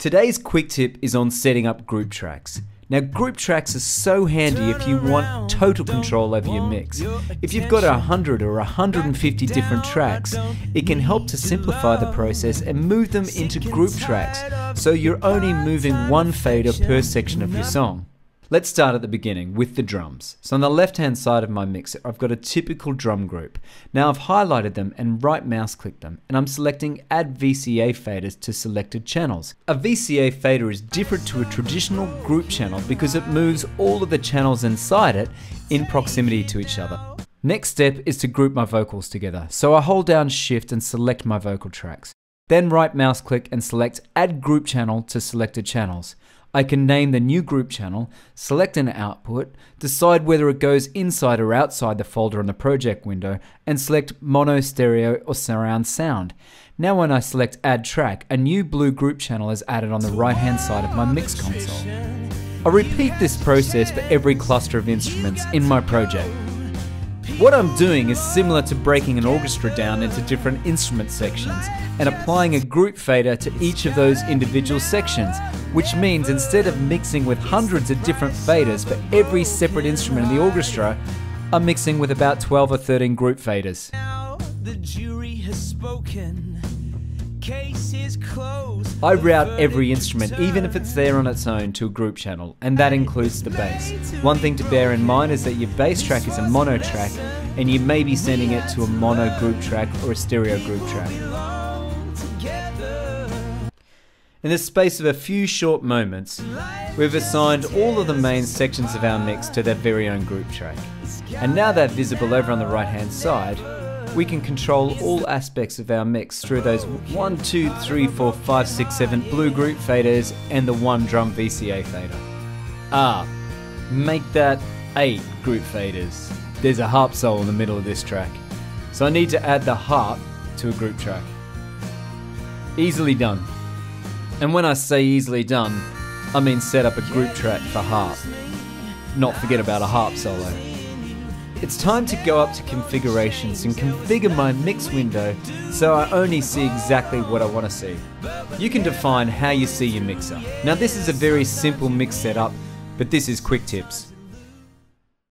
Today's quick tip is on setting up group tracks. Now, group tracks are so handy if you want total control over your mix. If you've got 100 or 150 different tracks, it can help to simplify the process and move them into group tracks, so you're only moving one fader per section of your song. Let's start at the beginning with the drums. So on the left hand side of my mixer, I've got a typical drum group. Now I've highlighted them and right mouse clicked them, and I'm selecting Add VCA Faders to selected channels. A VCA fader is different to a traditional group channel because it moves all of the channels inside it in proximity to each other. Next step is to group my vocals together. So I hold down Shift and select my vocal tracks. Then right mouse click and select Add Group Channel to selected channels. I can name the new group channel, select an output, decide whether it goes inside or outside the folder on the project window, and select mono, stereo, or surround sound. Now when I select Add Track, a new blue group channel is added on the right hand side of my MixConsole. I repeat this process for every cluster of instruments in my project. What I'm doing is similar to breaking an orchestra down into different instrument sections and applying a group fader to each of those individual sections, which means instead of mixing with hundreds of different faders for every separate instrument in the orchestra, I'm mixing with about 12 or 13 group faders. Now the jury has spoken. Case is closed. I route every instrument, even if it's there on its own, to a group channel, and that includes the bass. One thing to bear in mind is that your bass track is a mono track, and you may be sending it to a mono group track or a stereo group track. In the space of a few short moments, we've assigned all of the main sections of our mix to their very own group track. And now they're visible over on the right hand side, we can control all aspects of our mix through those 1, 2, 3, 4, 5, 6, 7 blue group faders and the one drum VCA fader. Make that 8 group faders. There's a harp solo in the middle of this track, so I need to add the harp to a group track. Easily done. And when I say easily done, I mean set up a group track for harp. Not forget about a harp solo. It's time to go up to configurations and configure my mix window so I only see exactly what I want to see. You can define how you see your mixer. Now this is a very simple mix setup, but this is quick tips.